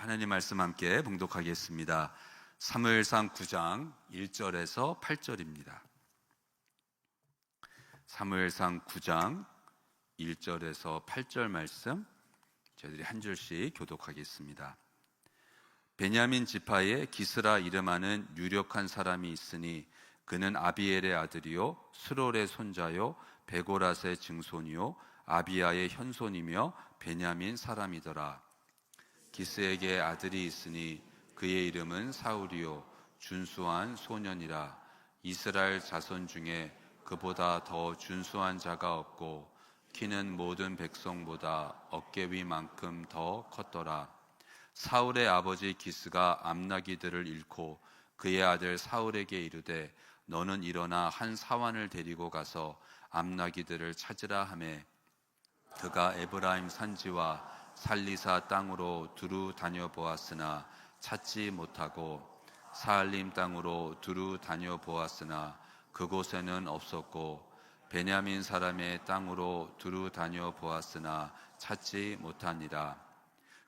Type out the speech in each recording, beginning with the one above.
하나님 말씀 함께 봉독하겠습니다. 사무엘상 9장 1절에서 8절입니다. 사무엘상 9장 1절에서 8절 말씀 저희들이 한 줄씩 교독하겠습니다. 베냐민 지파에 기스라 이름하는 유력한 사람이 있으니 그는 아비엘의 아들이요 스롤의 손자요 베고랏의 증손이요 아비야의 현손이며 베냐민 사람이더라. 기스에게 아들이 있으니 그의 이름은 사울이요 준수한 소년이라. 이스라엘 자손 중에 그보다 더 준수한 자가 없고 키는 모든 백성보다 어깨 위만큼 더 컸더라. 사울의 아버지 기스가 암나기들을 잃고 그의 아들 사울에게 이르되 너는 일어나 한 사환을 데리고 가서 암나기들을 찾으라 하매 그가 에브라임 산지와 살리사 땅으로 두루 다녀보았으나 찾지 못하고 사알림 땅으로 두루 다녀보았으나 그곳에는 없었고 베냐민 사람의 땅으로 두루 다녀보았으나 찾지 못하니라.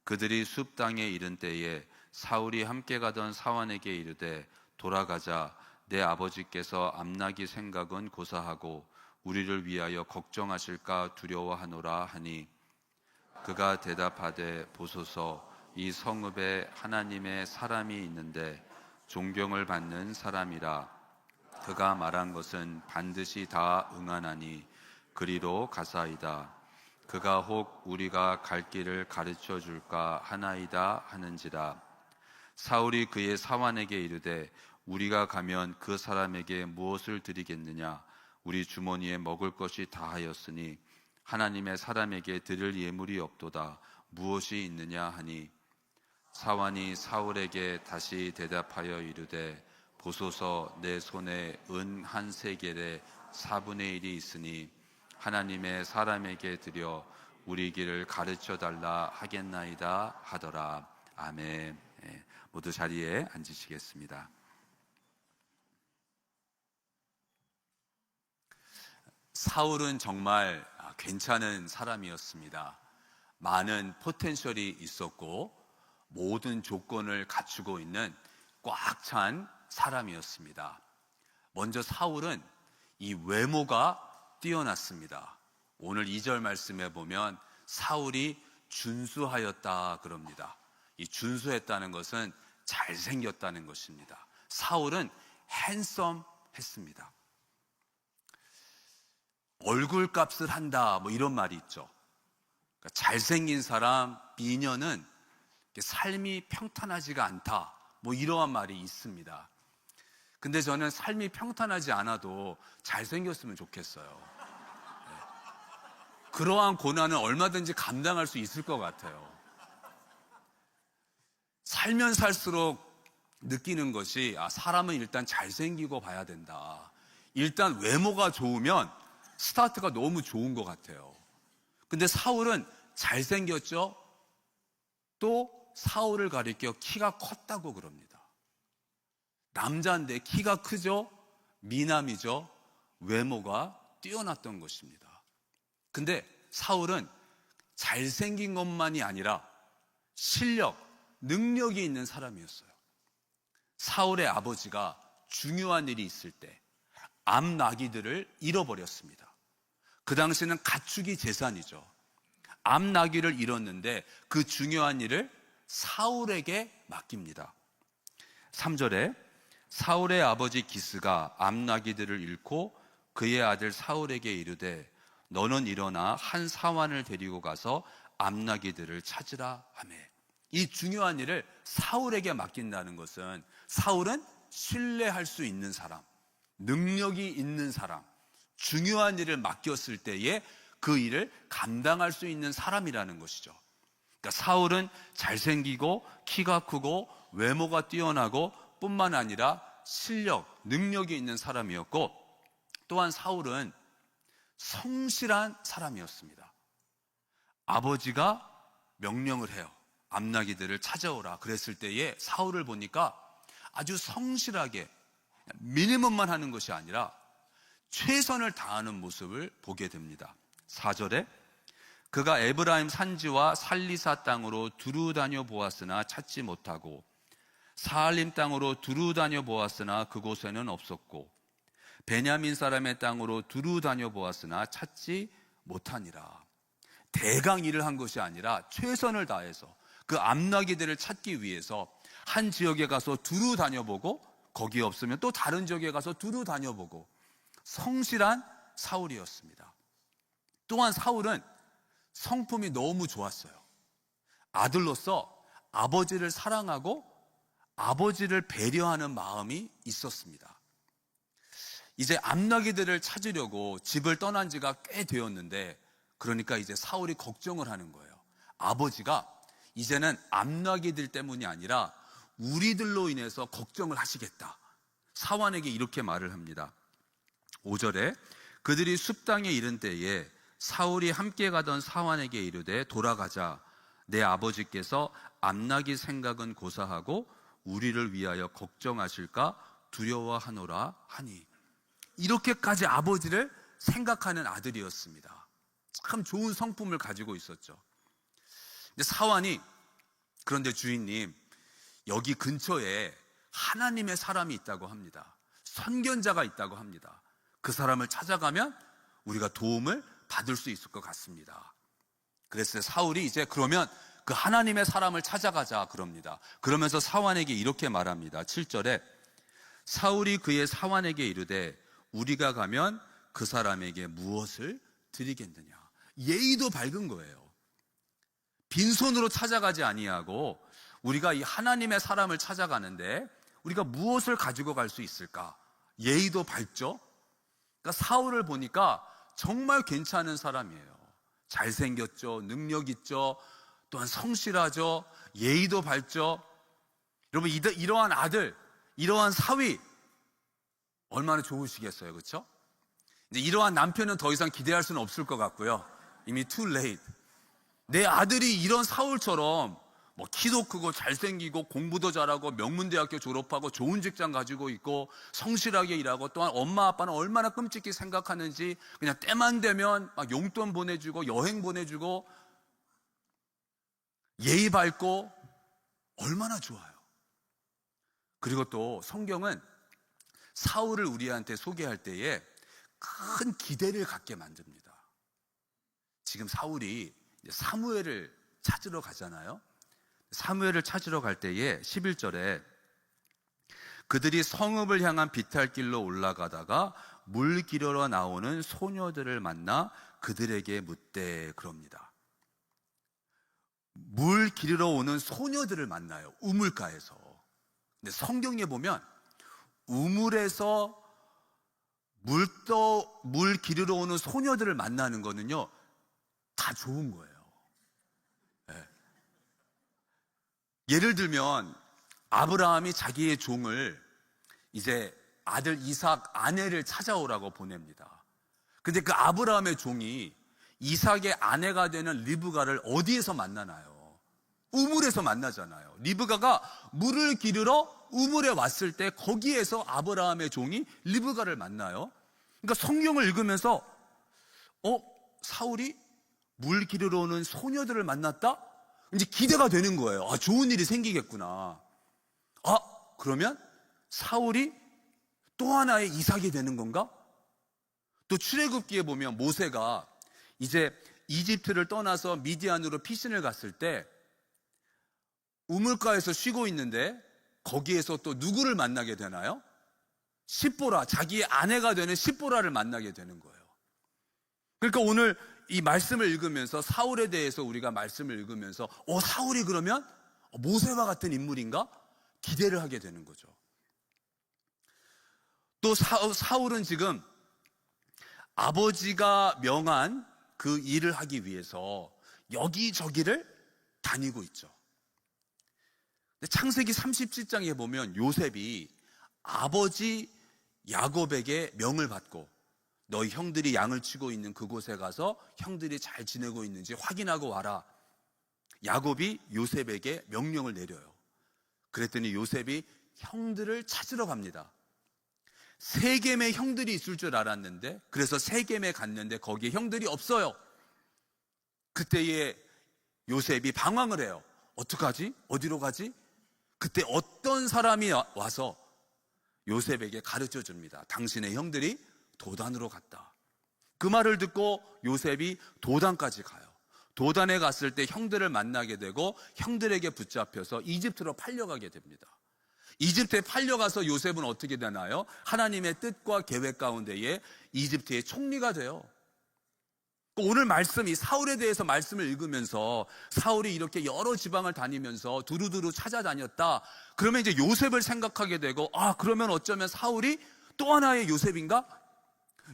그들이 숲 땅에 이른 때에 사울이 함께 가던 사환에게 이르되 돌아가자. 내 아버지께서 암나기 생각은 고사하고 우리를 위하여 걱정하실까 두려워하노라 하니 그가 대답하되 보소서 이 성읍에 하나님의 사람이 있는데 존경을 받는 사람이라. 그가 말한 것은 반드시 다 응하나니 그리로 가사이다. 그가 혹 우리가 갈 길을 가르쳐 줄까 하나이다 하는지라. 사울이 그의 사환에게 이르되 우리가 가면 그 사람에게 무엇을 드리겠느냐. 우리 주머니에 먹을 것이 다하였으니 하나님의 사람에게 드릴 예물이 없도다. 무엇이 있느냐 하니 사환이 사울에게 다시 대답하여 이르되 보소서 내 손에 은 한 세겔의 4분의 1이 있으니 하나님의 사람에게 드려 우리 길을 가르쳐 달라 하겠나이다 하더라. 아멘. 모두 자리에 앉으시겠습니다. 사울은 정말 괜찮은 사람이었습니다. 많은 포텐셜이 있었고 모든 조건을 갖추고 있는 꽉 찬 사람이었습니다. 먼저 사울은 이 외모가 뛰어났습니다. 오늘 2절 말씀에 보면 사울이 준수하였다 그럽니다. 이 준수했다는 것은 잘생겼다는 것입니다. 사울은 핸섬했습니다. 얼굴 값을 한다 뭐 이런 말이 있죠. 그러니까 잘생긴 사람, 미녀는 삶이 평탄하지가 않다 뭐 이러한 말이 있습니다. 근데 저는 삶이 평탄하지 않아도 잘생겼으면 좋겠어요. 그러한 고난은 얼마든지 감당할 수 있을 것 같아요. 살면 살수록 느끼는 것이 사람은 일단 잘생기고 봐야 된다. 일단 외모가 좋으면 스타트가 너무 좋은 것 같아요. 근데 사울은 잘생겼죠? 또 사울을 가리켜 키가 컸다고 그럽니다. 남자인데 키가 크죠? 미남이죠? 외모가 뛰어났던 것입니다. 근데 사울은 잘생긴 것만이 아니라 실력, 능력이 있는 사람이었어요. 사울의 아버지가 중요한 일이 있을 때 암나기들을 잃어버렸습니다. 그 당시는 가축이 재산이죠. 암나기를 잃었는데 그 중요한 일을 사울에게 맡깁니다. 3절에 사울의 아버지 기스가 암나기들을 잃고 그의 아들 사울에게 이르되 너는 일어나 한 사환을 데리고 가서 암나기들을 찾으라 하매 이 중요한 일을 사울에게 맡긴다는 것은 사울은 신뢰할 수 있는 사람, 능력이 있는 사람, 중요한 일을 맡겼을 때에 그 일을 감당할 수 있는 사람이라는 것이죠. 그러니까 사울은 잘생기고 키가 크고 외모가 뛰어나고 뿐만 아니라 실력, 능력이 있는 사람이었고 또한 사울은 성실한 사람이었습니다. 아버지가 명령을 해요. 암나기들을 찾아오라 그랬을 때에 사울을 보니까 아주 성실하게 미니멈만 하는 것이 아니라 최선을 다하는 모습을 보게 됩니다. 4절에 그가 에브라임 산지와 살리사 땅으로 두루 다녀 보았으나 찾지 못하고 사할림 땅으로 두루 다녀 보았으나 그곳에는 없었고 베냐민 사람의 땅으로 두루 다녀 보았으나 찾지 못하니라. 대강 일을 한 것이 아니라 최선을 다해서 그 암나귀들을 찾기 위해서 한 지역에 가서 두루 다녀보고 거기 없으면 또 다른 지역에 가서 두루 다녀보고 성실한 사울이었습니다. 또한 사울은 성품이 너무 좋았어요. 아들로서 아버지를 사랑하고 아버지를 배려하는 마음이 있었습니다. 이제 암나귀들을 찾으려고 집을 떠난 지가 꽤 되었는데, 그러니까 이제 사울이 걱정을 하는 거예요. 아버지가 이제는 암나귀들 때문이 아니라 우리들로 인해서 걱정을 하시겠다. 사환에게 이렇게 말을 합니다. 5절에 그들이 숲 땅에 이른 때에 사울이 함께 가던 사환에게 이르되 돌아가자. 내 아버지께서 암나귀 생각은 고사하고 우리를 위하여 걱정하실까 두려워하노라 하니. 이렇게까지 아버지를 생각하는 아들이었습니다. 참 좋은 성품을 가지고 있었죠. 근데 사환이 그런데 주인님, 여기 근처에 하나님의 사람이 있다고 합니다. 선견자가 있다고 합니다. 그 사람을 찾아가면 우리가 도움을 받을 수 있을 것 같습니다. 그래서 사울이 이제 그러면 그 하나님의 사람을 찾아가자 그럽니다. 그러면서 사환에게 이렇게 말합니다. 7절에 사울이 그의 사환에게 이르되 우리가 가면 그 사람에게 무엇을 드리겠느냐. 예의도 밝은 거예요. 빈손으로 찾아가지 아니하고 우리가 이 하나님의 사람을 찾아가는데 우리가 무엇을 가지고 갈 수 있을까? 예의도 밝죠. 그러니까 사울을 보니까 정말 괜찮은 사람이에요. 잘생겼죠, 능력 있죠, 또한 성실하죠, 예의도 밝죠. 여러분, 이러한 아들, 이러한 사위 얼마나 좋으시겠어요, 그렇죠? 이제 이러한 남편은 더 이상 기대할 수는 없을 것 같고요. 이미 too late. 내 아들이 이런 사울처럼 뭐 키도 크고 잘생기고 공부도 잘하고 명문대학교 졸업하고 좋은 직장 가지고 있고 성실하게 일하고, 또한 엄마 아빠는 얼마나 끔찍히 생각하는지 그냥 때만 되면 막 용돈 보내주고 여행 보내주고 예의 밝고 얼마나 좋아요. 그리고 또 성경은 사울을 우리한테 소개할 때에 큰 기대를 갖게 만듭니다. 지금 사울이 사무엘을 찾으러 가잖아요. 사무엘을 찾으러 갈 때에 11절에 그들이 성읍을 향한 비탈길로 올라가다가 물 기르러 나오는 소녀들을 만나 그들에게 묻되 그럽니다. 물 기르러 오는 소녀들을 만나요. 우물가에서. 근데 성경에 보면 우물에서 물 기르러 오는 소녀들을 만나는 거는요, 다 좋은 거예요. 네. 예를 들면 아브라함이 자기의 종을 이제 아들 이삭 아내를 찾아오라고 보냅니다. 근데 그 아브라함의 종이 이삭의 아내가 되는 리브가를 어디에서 만나나요? 우물에서 만나잖아요. 리브가가 물을 기르러 우물에 왔을 때 거기에서 아브라함의 종이 리브가를 만나요. 그러니까 성경을 읽으면서 사울이 물 기르러 오는 소녀들을 만났다? 이제 기대가 되는 거예요. 아, 좋은 일이 생기겠구나. 아, 그러면 사울이 또 하나의 이삭이 되는 건가? 또 출애굽기에 보면 모세가 이제 이집트를 떠나서 미디안으로 피신을 갔을 때 우물가에서 쉬고 있는데 거기에서 또 누구를 만나게 되나요? 십보라, 자기의 아내가 되는 십보라를 만나게 되는 거예요. 그러니까 오늘 이 말씀을 읽으면서 사울에 대해서 우리가 말씀을 읽으면서 사울이 그러면 모세와 같은 인물인가? 기대를 하게 되는 거죠. 또 사울은 지금 아버지가 명한 그 일을 하기 위해서 여기저기를 다니고 있죠. 창세기 37장에 보면 요셉이 아버지 야곱에게 명을 받고 너희 형들이 양을 치고 있는 그곳에 가서 형들이 잘 지내고 있는지 확인하고 와라. 야곱이 요셉에게 명령을 내려요. 그랬더니 요셉이 형들을 찾으러 갑니다. 세겜에 형들이 있을 줄 알았는데, 그래서 세겜에 갔는데 거기에 형들이 없어요. 그때에 요셉이 방황을 해요. 어떡하지? 어디로 가지? 그때 어떤 사람이 와서 요셉에게 가르쳐 줍니다. 당신의 형들이 도단으로 갔다. 그 말을 듣고 요셉이 도단까지 가요. 도단에 갔을 때 형들을 만나게 되고 형들에게 붙잡혀서 이집트로 팔려가게 됩니다. 이집트에 팔려가서 요셉은 어떻게 되나요? 하나님의 뜻과 계획 가운데에 이집트의 총리가 돼요. 오늘 말씀이 사울에 대해서 말씀을 읽으면서 사울이 이렇게 여러 지방을 다니면서 두루두루 찾아다녔다. 그러면 이제 요셉을 생각하게 되고, 그러면 어쩌면 사울이 또 하나의 요셉인가?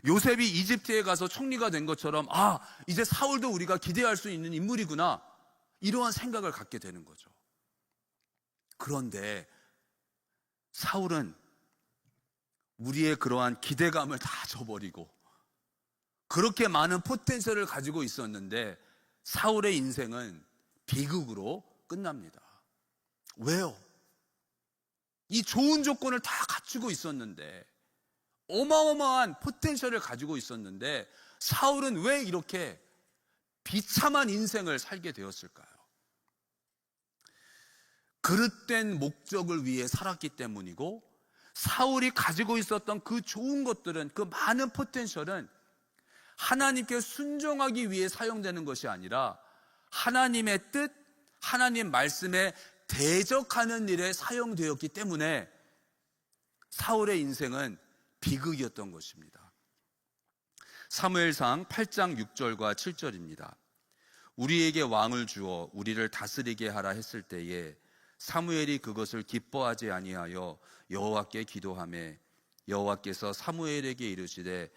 요셉이 이집트에 가서 총리가 된 것처럼 이제 사울도 우리가 기대할 수 있는 인물이구나, 이러한 생각을 갖게 되는 거죠. 그런데 사울은 우리의 그러한 기대감을 다 저버리고 그렇게 많은 포텐셜을 가지고 있었는데 사울의 인생은 비극으로 끝납니다. 왜요? 이 좋은 조건을 다 갖추고 있었는데, 어마어마한 포텐셜을 가지고 있었는데 사울은 왜 이렇게 비참한 인생을 살게 되었을까요? 그릇된 목적을 위해 살았기 때문이고, 사울이 가지고 있었던 그 좋은 것들은, 그 많은 포텐셜은 하나님께 순종하기 위해 사용되는 것이 아니라 하나님의 뜻, 하나님 말씀에 대적하는 일에 사용되었기 때문에 사울의 인생은 비극이었던 것입니다. 사무엘상 8장 6절과 7절입니다. 우리에게 왕을 주어 우리를 다스리게 하라 했을 때에 사무엘이 그것을 기뻐하지 아니하여 여호와께 기도하매 여호와께서 사무엘에게 이르시되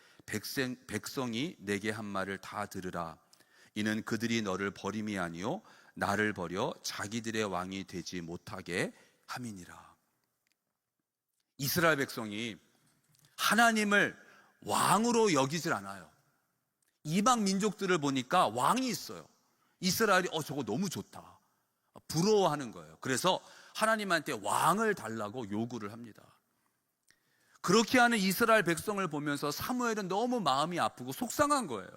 백성이 내게 한 말을 다 들으라. 이는 그들이 너를 버림이 아니요 나를 버려 자기들의 왕이 되지 못하게 함이니라. 이스라엘 백성이 하나님을 왕으로 여기질 않아요. 이방 민족들을 보니까 왕이 있어요. 이스라엘이 저거 너무 좋다, 부러워하는 거예요. 그래서 하나님한테 왕을 달라고 요구를 합니다. 그렇게 하는 이스라엘 백성을 보면서 사무엘은 너무 마음이 아프고 속상한 거예요.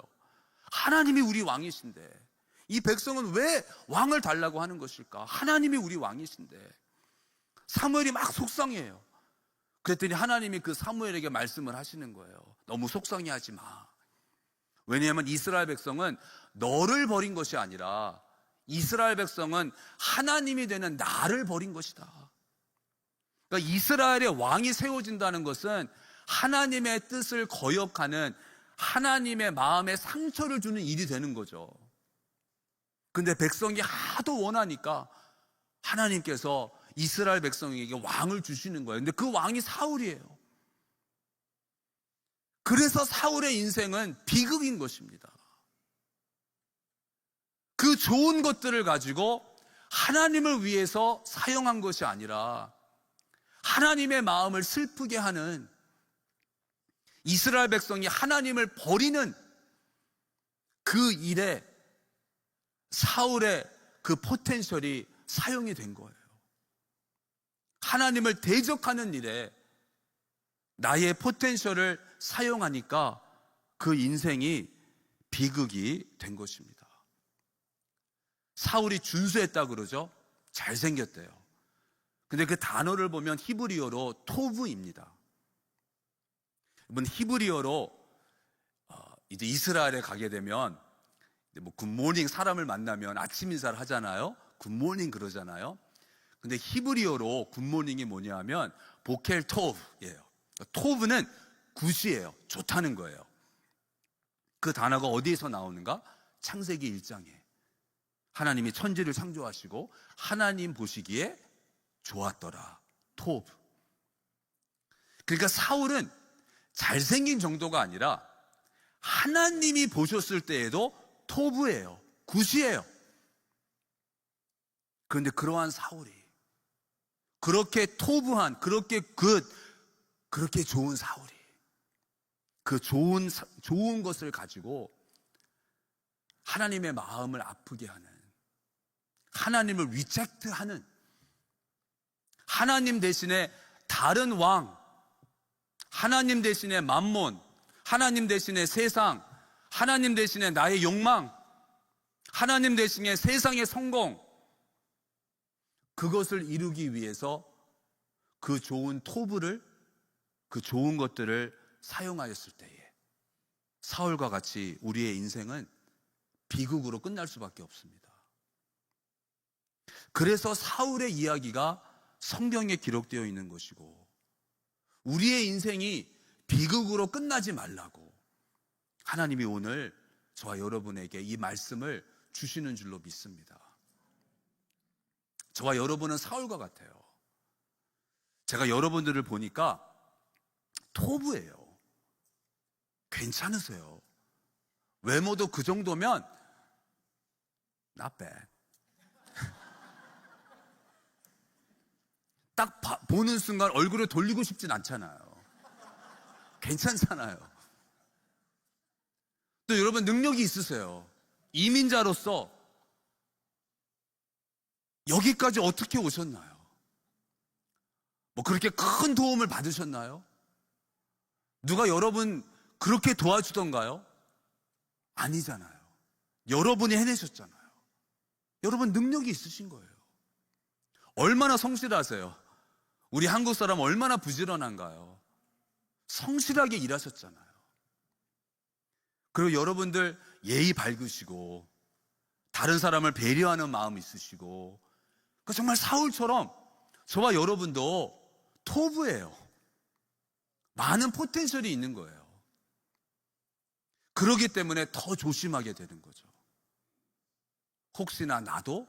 하나님이 우리 왕이신데 이 백성은 왜 왕을 달라고 하는 것일까? 하나님이 우리 왕이신데. 사무엘이 막 속상해요. 그랬더니 하나님이 그 사무엘에게 말씀을 하시는 거예요. 너무 속상해하지 마. 왜냐하면 이스라엘 백성은 너를 버린 것이 아니라 이스라엘 백성은 하나님이 되는 나를 버린 것이다. 그러니까 이스라엘의 왕이 세워진다는 것은 하나님의 뜻을 거역하는, 하나님의 마음에 상처를 주는 일이 되는 거죠. 근데 백성이 하도 원하니까 하나님께서 이스라엘 백성에게 왕을 주시는 거예요. 근데 그 왕이 사울이에요. 그래서 사울의 인생은 비극인 것입니다. 그 좋은 것들을 가지고 하나님을 위해서 사용한 것이 아니라 하나님의 마음을 슬프게 하는, 이스라엘 백성이 하나님을 버리는 그 일에 사울의 그 포텐셜이 사용이 된 거예요. 하나님을 대적하는 일에 나의 포텐셜을 사용하니까 그 인생이 비극이 된 것입니다. 사울이 준수했다 그러죠? 잘생겼대요. 근데 그 단어를 보면 히브리어로 토브입니다. 이번 히브리어로 이제 이스라엘에 가게 되면 굿모닝, 사람을 만나면 아침 인사를 하잖아요. 굿모닝 그러잖아요. 근데 히브리어로 굿모닝이 뭐냐 하면 보켈 토브예요. 토브는 굿이에요. 좋다는 거예요. 그 단어가 어디에서 나오는가? 창세기 1장에 하나님이 천지를 창조하시고 하나님 보시기에 좋았더라. 토브. 그러니까 사울은 잘생긴 정도가 아니라 하나님이 보셨을 때에도 토브예요. 굿이에요. 그런데 그러한 사울이, 그렇게 토브한, 그렇게 그렇게 좋은 사울이 그 좋은 것을 가지고 하나님의 마음을 아프게 하는, 하나님을 리젝트하는, 하나님 대신에 다른 왕, 하나님 대신에 맘몬, 하나님 대신에 세상, 하나님 대신에 나의 욕망, 하나님 대신에 세상의 성공, 그것을 이루기 위해서 그 좋은 토부를, 그 좋은 것들을 사용하였을 때에 사울과 같이 우리의 인생은 비극으로 끝날 수밖에 없습니다. 그래서 사울의 이야기가 성경에 기록되어 있는 것이고, 우리의 인생이 비극으로 끝나지 말라고 하나님이 오늘 저와 여러분에게 이 말씀을 주시는 줄로 믿습니다. 저와 여러분은 사울과 같아요. 제가 여러분들을 보니까 토부예요. 괜찮으세요. 외모도 그 정도면 not bad. 딱 보는 순간 얼굴을 돌리고 싶진 않잖아요. 괜찮잖아요. 또 여러분 능력이 있으세요. 이민자로서 여기까지 어떻게 오셨나요? 뭐 그렇게 큰 도움을 받으셨나요? 누가 여러분 그렇게 도와주던가요? 아니잖아요. 여러분이 해내셨잖아요. 여러분 능력이 있으신 거예요. 얼마나 성실하세요? 우리 한국 사람 얼마나 부지런한가요? 성실하게 일하셨잖아요. 그리고 여러분들 예의 밝으시고 다른 사람을 배려하는 마음 있으시고, 정말 사울처럼 저와 여러분도 토부예요. 많은 포텐셜이 있는 거예요. 그렇기 때문에 더 조심하게 되는 거죠. 혹시나 나도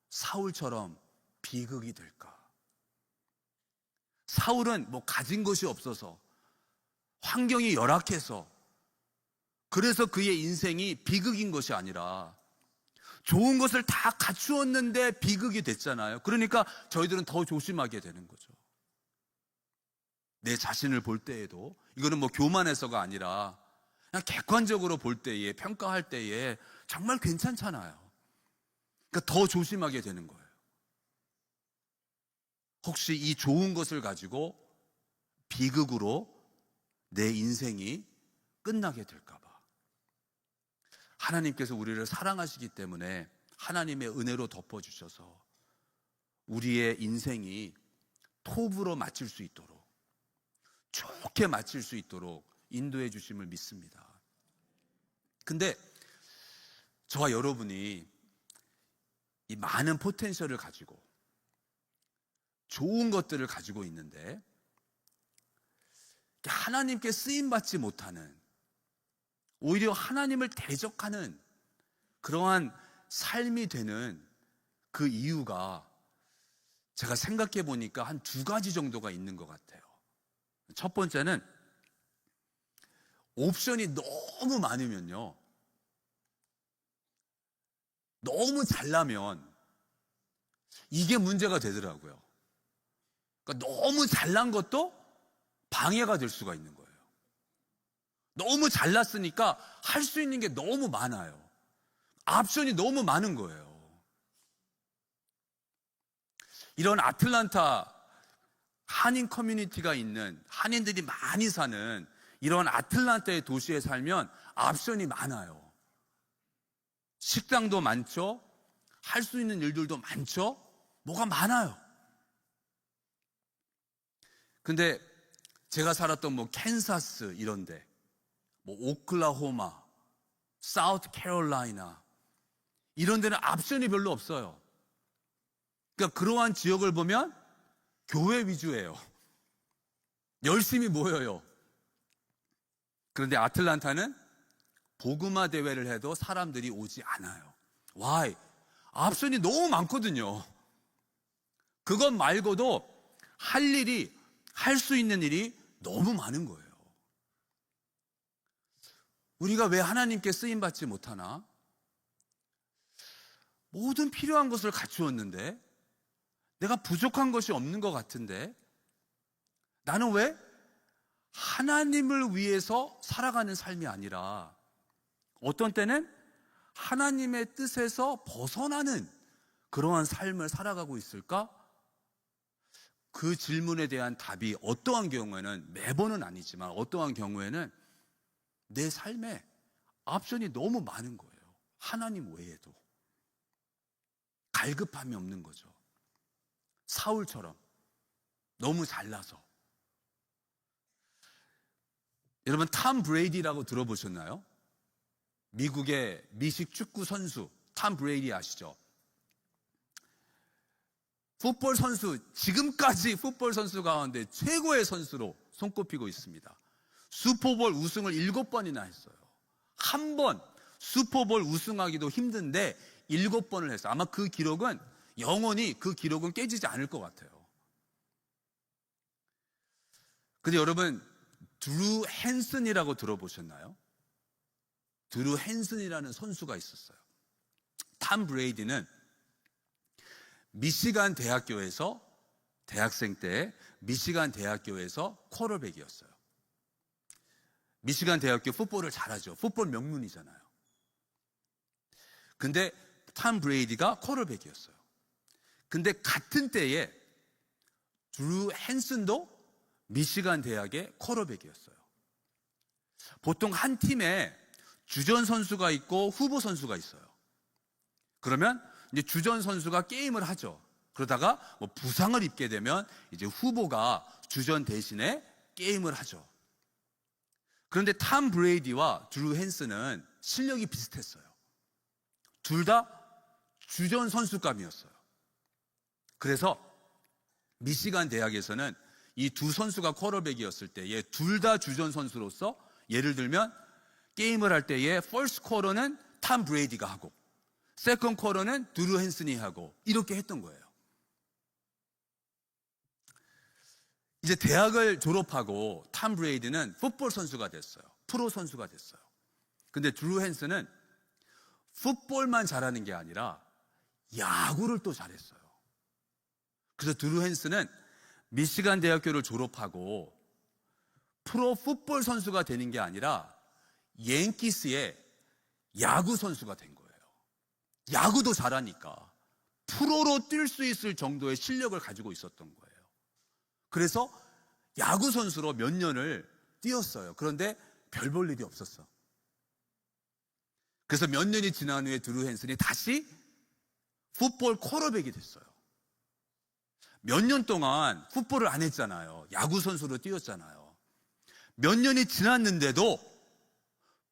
사울처럼 비극이 될까? 사울은 뭐 가진 것이 없어서, 환경이 열악해서, 그래서 그의 인생이 비극인 것이 아니라 좋은 것을 다 갖추었는데 비극이 됐잖아요. 그러니까 저희들은 더 조심하게 되는 거죠. 내 자신을 볼 때에도, 이거는 뭐 교만해서가 아니라 그냥 객관적으로 볼 때에, 평가할 때에 정말 괜찮잖아요. 그러니까 더 조심하게 되는 거예요. 혹시 이 좋은 것을 가지고 비극으로 내 인생이 끝나게 될까 봐. 하나님께서 우리를 사랑하시기 때문에 하나님의 은혜로 덮어주셔서 우리의 인생이 톱으로 마칠 수 있도록, 좋게 마칠 수 있도록 인도해 주심을 믿습니다. 근데 저와 여러분이 이 많은 포텐셜을 가지고 좋은 것들을 가지고 있는데 하나님께 쓰임받지 못하는, 오히려 하나님을 대적하는 그러한 삶이 되는 그 이유가 제가 생각해 보니까 한 두 가지 정도가 있는 것 같아요. 첫 번째는 옵션이 너무 많으면요, 너무 잘나면 이게 문제가 되더라고요. 그러니까 너무 잘난 것도 방해가 될 수가 있는 거예요. 너무 잘났으니까 할 수 있는 게 너무 많아요. 옵션이 너무 많은 거예요. 이런 아틀란타 한인 커뮤니티가 있는, 한인들이 많이 사는 이런 아틀란타의 도시에 살면 옵션이 많아요. 식당도 많죠. 할 수 있는 일들도 많죠. 뭐가 많아요. 근데 제가 살았던 뭐 캔사스 이런데, 뭐 오클라호마, 사우스 캐롤라이나 이런 데는 옵션이 별로 없어요. 그러니까 그러한 지역을 보면 교회 위주예요. 열심히 모여요. 그런데 아틀란타는 복음화 대회를 해도 사람들이 오지 않아요. Why? 옵션이 너무 많거든요. 그것 말고도 할 수 있는 일이 너무 많은 거예요. 우리가 왜 하나님께 쓰임받지 못하나? 모든 필요한 것을 갖추었는데, 내가 부족한 것이 없는 것 같은데, 나는 왜 하나님을 위해서 살아가는 삶이 아니라 어떤 때는 하나님의 뜻에서 벗어나는 그러한 삶을 살아가고 있을까? 그 질문에 대한 답이 어떠한 경우에는, 매번은 아니지만 어떠한 경우에는 내 삶에 옵션이 너무 많은 거예요. 하나님 외에도 갈급함이 없는 거죠. 사울처럼 너무 잘나서. 여러분, 탐 브레이디라고 들어보셨나요? 미국의 미식 축구 선수 탐 브레이디 아시죠? 풋볼 선수, 지금까지 풋볼 선수 가운데 최고의 선수로 손꼽히고 있습니다. 슈퍼볼 우승을 7번이나 했어요. 한 번 슈퍼볼 우승하기도 힘든데 7번을 했어요. 아마 그 기록은 영원히 그 기록은 깨지지 않을 것 같아요. 근데 여러분, 드루 헨슨이라고 들어보셨나요? 드루 헨슨이라는 선수가 있었어요. 탐 브레이디는 미시간 대학교에서 대학생 때 미시간 대학교에서 쿼터백이었어요. 미시간 대학교 풋볼을 잘하죠. 풋볼 명문이잖아요. 근데 탐 브레이디가 쿼터백이었어요. 근데 같은 때에 드루 헨슨도 미시간 대학의 쿼터백이었어요. 보통 한 팀에 주전 선수가 있고 후보 선수가 있어요. 그러면 이제 주전 선수가 게임을 하죠. 그러다가 뭐 부상을 입게 되면 이제 후보가 주전 대신에 게임을 하죠. 그런데 탐 브레이디와 드루 헨슨은 실력이 비슷했어요. 둘 다 주전 선수감이었어요. 그래서 미시간 대학에서는 이 두 선수가 쿼터백이었을 때에 둘 다 주전 선수로서 예를 들면 게임을 할 때에 퍼스트 쿼터는 탐 브레이디가 하고 세컨드 쿼터는 드루 헨슨이 하고 이렇게 했던 거예요. 이제 대학을 졸업하고 탐 브레이디는 풋볼 선수가 됐어요. 프로 선수가 됐어요. 근데 드루 헨슨은 풋볼만 잘하는 게 아니라 야구를 또 잘했어요. 그래서 드루 헨슨은 미시간 대학교를 졸업하고 프로 풋볼 선수가 되는 게 아니라 양키스의 야구 선수가 된 거예요. 야구도 잘하니까 프로로 뛸 수 있을 정도의 실력을 가지고 있었던 거예요. 그래서 야구 선수로 몇 년을 뛰었어요. 그런데 별 볼 일이 없었어. 그래서 몇 년이 지난 후에 드루 헨슨이 다시 풋볼 쿼터백이 됐어요. 몇 년 동안 풋볼을 안 했잖아요. 야구 선수로 뛰었잖아요. 몇 년이 지났는데도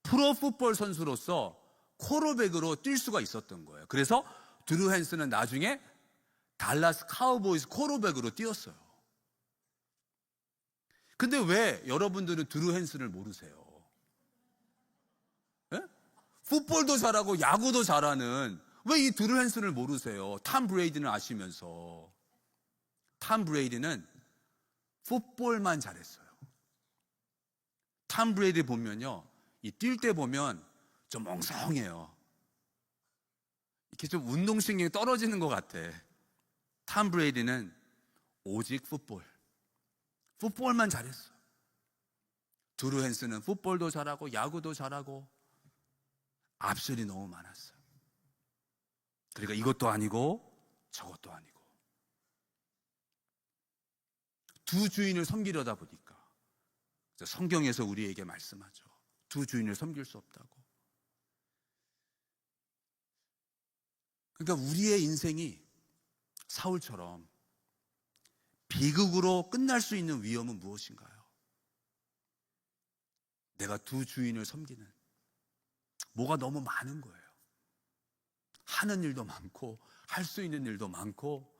프로 풋볼 선수로서 쿼터백으로 뛸 수가 있었던 거예요. 그래서 드루 헨슨은 나중에 달라스 카우보이스 쿼터백으로 뛰었어요. 근데 왜 여러분들은 드루 헨슨을 모르세요? 예? 풋볼도 잘하고 야구도 잘하는 왜 이 드루 헨슨을 모르세요? 탐 브레이디는 아시면서. 탐 브레이디는 풋볼만 잘했어요. 탐 브레이디 보면요, 이 뛸 때 보면 좀 멍성해요. 이렇게 좀 운동신경이 떨어지는 것 같아. 탐 브레이디는 오직 풋볼만 잘했어. 드루 헨슨은 풋볼도 잘하고 야구도 잘하고 앞설이 너무 많았어요. 그러니까 이것도 아니고 저것도 아니고 두 주인을 섬기려다 보니까 성경에서 우리에게 말씀하죠. 두 주인을 섬길 수 없다고. 그러니까 우리의 인생이 사울처럼 비극으로 끝날 수 있는 위험은 무엇인가요? 내가 두 주인을 섬기는 뭐가 너무 많은 거예요. 하는 일도 많고 할 수 있는 일도 많고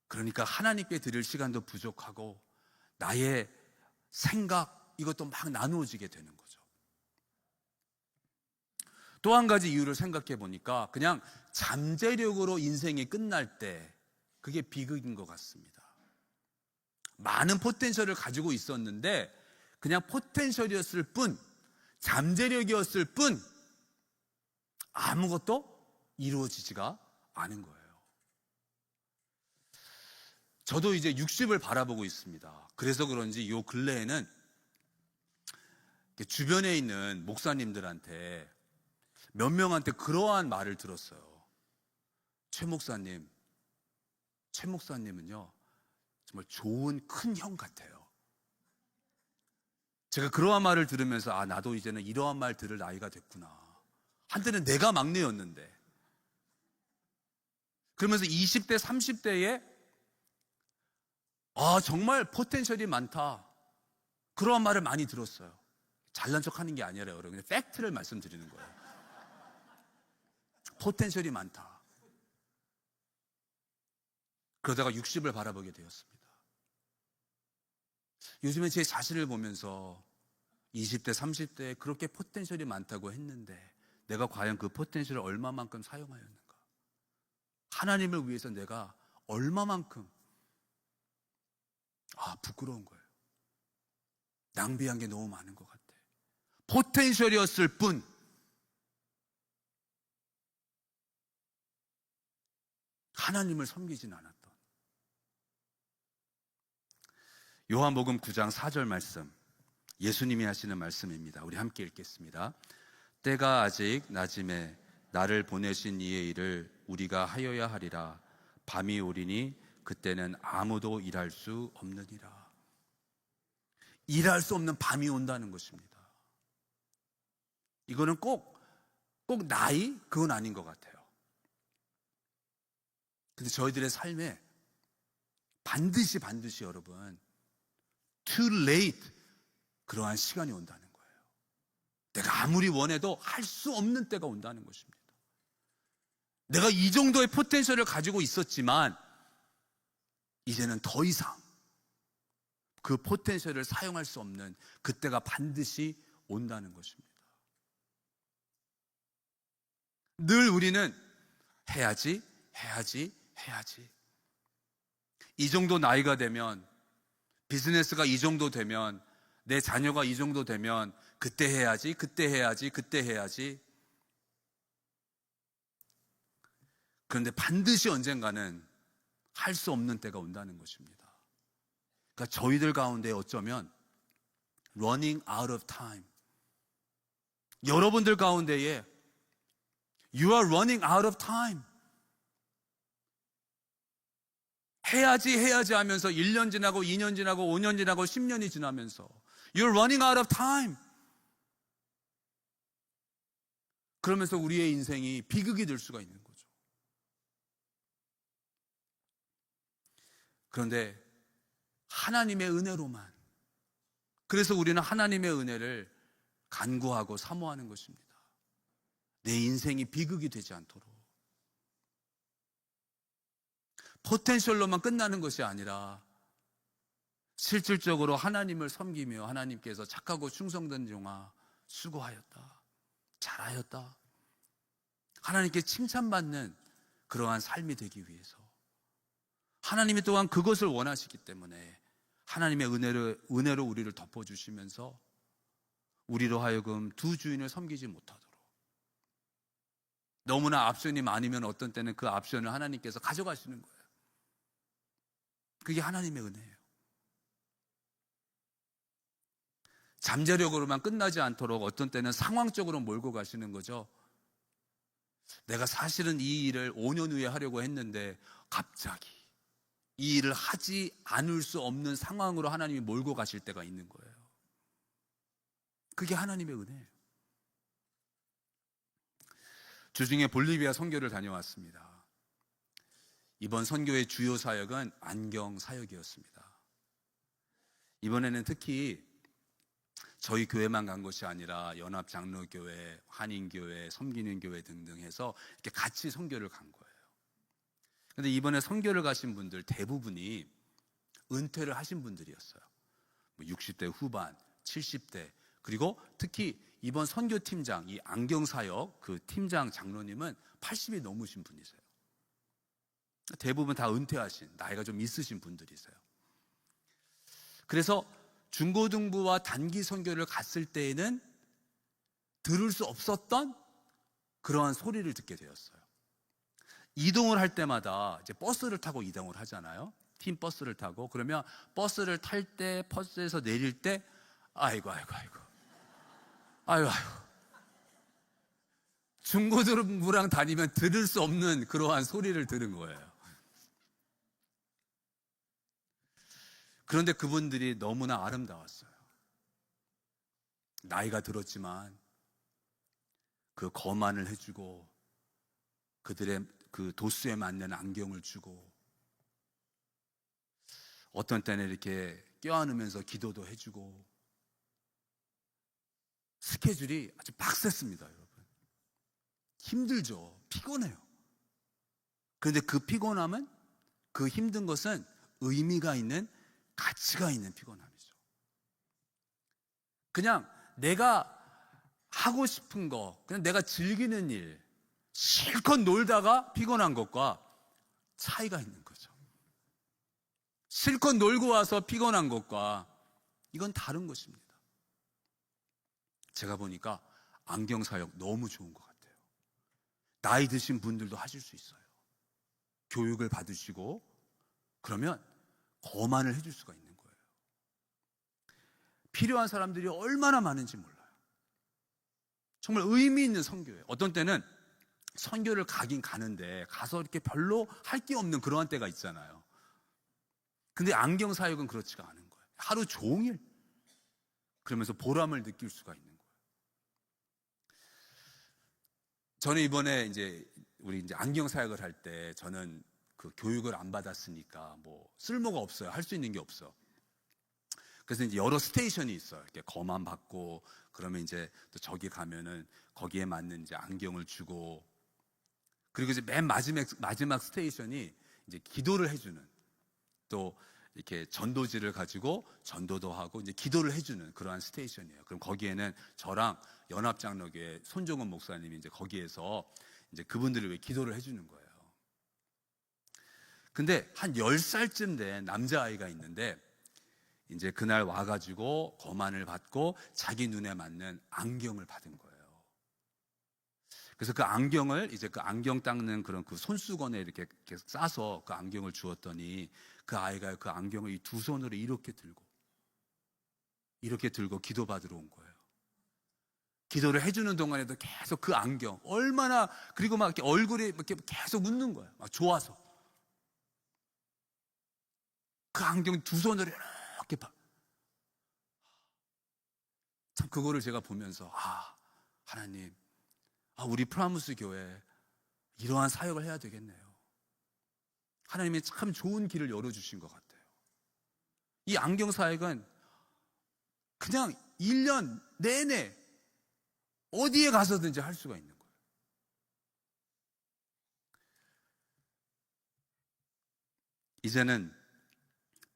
그러니까 하나님께 드릴 시간도 부족하고 나의 생각 이것도 막 나누어지게 되는 거죠. 또 한 가지 이유를 생각해 보니까 그냥 잠재력으로 인생이 끝날 때 그게 비극인 것 같습니다. 많은 포텐셜을 가지고 있었는데 그냥 포텐셜이었을 뿐 잠재력이었을 뿐 아무것도 이루어지지가 않은 거예요. 저도 이제 60을 바라보고 있습니다. 그래서 그런지 요 근래에는 주변에 있는 목사님들한테 몇 명한테 그러한 말을 들었어요. 최 목사님은요 정말 좋은 큰 형 같아요. 제가 그러한 말을 들으면서 나도 이제는 이러한 말 들을 나이가 됐구나. 한때는 내가 막내였는데. 그러면서 20대, 30대에 정말 포텐셜이 많다. 그러한 말을 많이 들었어요. 잘난 척 하는 게 아니라 여러분, 그냥 팩트를 말씀드리는 거예요. 포텐셜이 많다. 그러다가 60을 바라보게 되었습니다. 요즘에 제 자신을 보면서 20대, 30대에 그렇게 포텐셜이 많다고 했는데 내가 과연 그 포텐셜을 얼마만큼 사용하였는가? 하나님을 위해서 내가 얼마만큼 부끄러운 거예요. 낭비한 게 너무 많은 것 같아. 포텐셜이었을 뿐 하나님을 섬기진 않았던. 요한복음 9장 4절 말씀, 예수님이 하시는 말씀입니다. 우리 함께 읽겠습니다. 때가 아직 낮음에 나를 보내신 이의 일을 우리가 하여야 하리라. 밤이 오리니 그때는 아무도 일할 수 없느니라. 일할 수 없는 밤이 온다는 것입니다. 이거는 꼭 나이? 그건 아닌 것 같아요. 근데 저희들의 삶에 반드시 여러분 too late 그러한 시간이 온다는 거예요. 내가 아무리 원해도 할 수 없는 때가 온다는 것입니다. 내가 이 정도의 포텐셜을 가지고 있었지만 이제는 더 이상 그 포텐셜을 사용할 수 없는 그때가 반드시 온다는 것입니다. 늘 우리는 해야지. 이 정도 나이가 되면, 비즈니스가 이 정도 되면, 내 자녀가 이 정도 되면 그때 해야지. 그런데 반드시 언젠가는 할 수 없는 때가 온다는 것입니다. 그러니까 저희들 가운데 어쩌면 running out of time, 여러분들 가운데에 you are running out of time, 해야지 하면서 1년 지나고 2년 지나고 5년 지나고 10년이 지나면서 you're running out of time. 그러면서 우리의 인생이 비극이 될 수가 있는 거죠. 그런데 하나님의 은혜로만, 그래서 우리는 하나님의 은혜를 간구하고 사모하는 것입니다. 내 인생이 비극이 되지 않도록. 포텐셜로만 끝나는 것이 아니라 실질적으로 하나님을 섬기며 하나님께서 착하고 충성된 종아 수고하였다, 잘하였다, 하나님께 칭찬받는 그러한 삶이 되기 위해서, 하나님이 또한 그것을 원하시기 때문에 하나님의 은혜로 우리를 덮어주시면서 우리로 하여금 두 주인을 섬기지 못하도록, 너무나 앞선이 많으면 어떤 때는 그 앞선을 하나님께서 가져가시는 거예요. 그게 하나님의 은혜예요. 잠재력으로만 끝나지 않도록 어떤 때는 상황적으로 몰고 가시는 거죠. 내가 사실은 이 일을 5년 후에 하려고 했는데 갑자기 이 일을 하지 않을 수 없는 상황으로 하나님이 몰고 가실 때가 있는 거예요. 그게 하나님의 은혜예요. 주중에 볼리비아 선교를 다녀왔습니다. 이번 선교의 주요 사역은 안경 사역이었습니다. 이번에는 특히 저희 교회만 간 것이 아니라 연합장로교회, 한인교회, 섬기는 교회 등등 해서 이렇게 같이 선교를 간 거예요. 그런데 이번에 선교를 가신 분들 대부분이 은퇴를 하신 분들이었어요. 60대 후반, 70대, 그리고 특히 이번 선교팀장, 이 안경사역 그 팀장 장로님은 80이 넘으신 분이세요. 대부분 다 은퇴하신, 나이가 좀 있으신 분들이세요. 그래서 중고등부와 단기 선교를 갔을 때에는 들을 수 없었던 그러한 소리를 듣게 되었어요. 이동을 할 때마다 이제 버스를 타고 이동을 하잖아요. 팀 버스를 타고. 그러면 버스를 탈 때, 버스에서 내릴 때 아이고 중고등부랑 다니면 들을 수 없는 그러한 소리를 들은 거예요. 그런데 그분들이 너무나 아름다웠어요. 나이가 들었지만 그 거만을 해주고 그들의 그 도수에 맞는 안경을 주고 어떤 때는 이렇게 껴안으면서 기도도 해주고 스케줄이 아주 빡셌습니다, 여러분. 힘들죠. 피곤해요. 그런데 그 피곤함은, 그 힘든 것은 의미가 있는, 가치가 있는 피곤함이죠. 그냥 내가 하고 싶은 거, 그냥 내가 즐기는 일, 실컷 놀다가 피곤한 것과 차이가 있는 거죠. 실컷 놀고 와서 피곤한 것과 이건 다른 것입니다. 제가 보니까 안경 사역 너무 좋은 것 같아요. 나이 드신 분들도 하실 수 있어요. 교육을 받으시고 그러면 거만을 해줄 수가 있는 거예요. 필요한 사람들이 얼마나 많은지 몰라요. 정말 의미 있는 선교예요. 어떤 때는 선교를 가긴 가는데 가서 이렇게 별로 할 게 없는 그러한 때가 있잖아요. 근데 안경 사역은 그렇지가 않은 거예요. 하루 종일 그러면서 보람을 느낄 수가 있는 거예요. 저는 이번에 우리 안경 사역을 할 때 저는 그 교육을 안 받았으니까 뭐 쓸모가 없어요. 할 수 있는 게 없어. 그래서 이제 여러 스테이션이 있어요. 이렇게 거만 받고 그러면 이제 또 저기 가면은 거기에 맞는 이제 안경을 주고, 그리고 이제 맨 마지막 스테이션이 이제 기도를 해주는, 또 이렇게 전도지를 가지고 전도도 하고 이제 기도를 해주는 그러한 스테이션이에요. 그럼 거기에는 저랑 연합장로교회 손종원 목사님이 이제 거기에서 이제 그분들을 위해 기도를 해주는 거예요. 근데 한 10살쯤 된 남자아이가 있는데 이제 그날 와가지고 거만을 받고 자기 눈에 맞는 안경을 받은 거예요. 그래서 그 안경을 이제 그 안경 닦는 그런 그 손수건에 이렇게 싸서 그 안경을 주었더니 그 아이가 그 안경을 이 두 손으로 이렇게 들고 기도받으러 온 거예요. 기도를 해주는 동안에도 계속 그 안경, 얼마나, 그리고 막 이렇게 얼굴이 이렇게 계속 웃는 거예요. 막 좋아서. 그 안경 두 손으로 이렇게 참 그거를 제가 보면서, 하나님, 우리 프라무스 교회 이러한 사역을 해야 되겠네요. 하나님이 참 좋은 길을 열어주신 것 같아요. 이 안경 사역은 그냥 1년 내내 어디에 가서든지 할 수가 있는 거예요. 이제는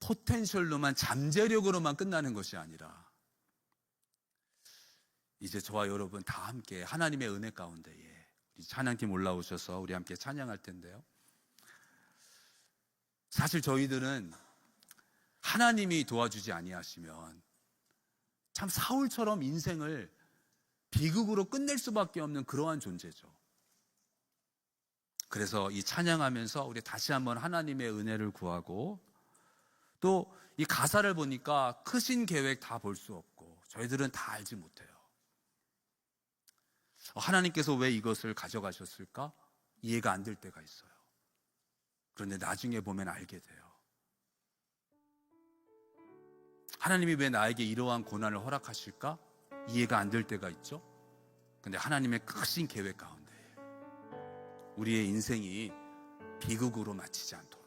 포텐셜로만, 잠재력으로만 끝나는 것이 아니라 이제 저와 여러분 다 함께 하나님의 은혜 가운데에, 우리 찬양팀 올라오셔서 우리 함께 찬양할 텐데요. 사실 저희들은 하나님이 도와주지 아니하시면 참 사울처럼 인생을 비극으로 끝낼 수밖에 없는 그러한 존재죠. 그래서 이 찬양하면서 우리 다시 한번 하나님의 은혜를 구하고, 또 이 가사를 보니까 크신 계획 다 볼 수 없고 저희들은 다 알지 못해요. 하나님께서 왜 이것을 가져가셨을까? 이해가 안 될 때가 있어요. 그런데 나중에 보면 알게 돼요. 하나님이 왜 나에게 이러한 고난을 허락하실까? 이해가 안 될 때가 있죠. 근데 하나님의 크신 계획 가운데 우리의 인생이 비극으로 마치지 않도록,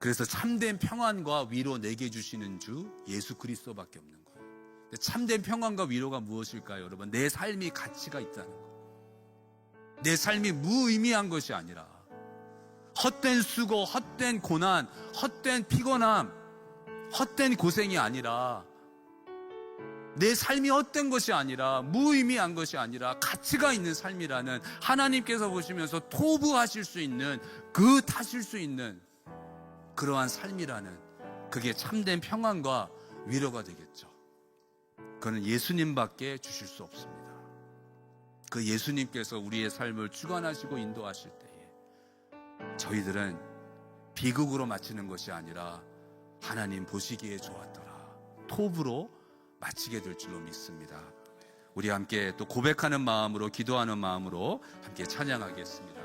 그래서 참된 평안과 위로 내게 주시는 주 예수 그리스도밖에 없는 거예요. 근데 참된 평안과 위로가 무엇일까요, 여러분? 내 삶이 가치가 있다는 거. 내 삶이 무의미한 것이 아니라, 헛된 수고, 헛된 고난, 헛된 피곤함, 헛된 고생이 아니라, 내 삶이 헛된 것이 아니라, 무의미한 것이 아니라 가치가 있는 삶이라는, 하나님께서 보시면서 토부하실 수 있는, 타실 수 있는 그러한 삶이라는, 그게 참된 평안과 위로가 되겠죠. 그는 예수님밖에 주실 수 없습니다. 그 예수님께서 우리의 삶을 주관하시고 인도하실 때에 저희들은 비극으로 마치는 것이 아니라 하나님 보시기에 좋았더라, 톱으로 마치게 될 줄로 믿습니다. 우리 함께 또 고백하는 마음으로, 기도하는 마음으로 함께 찬양하겠습니다.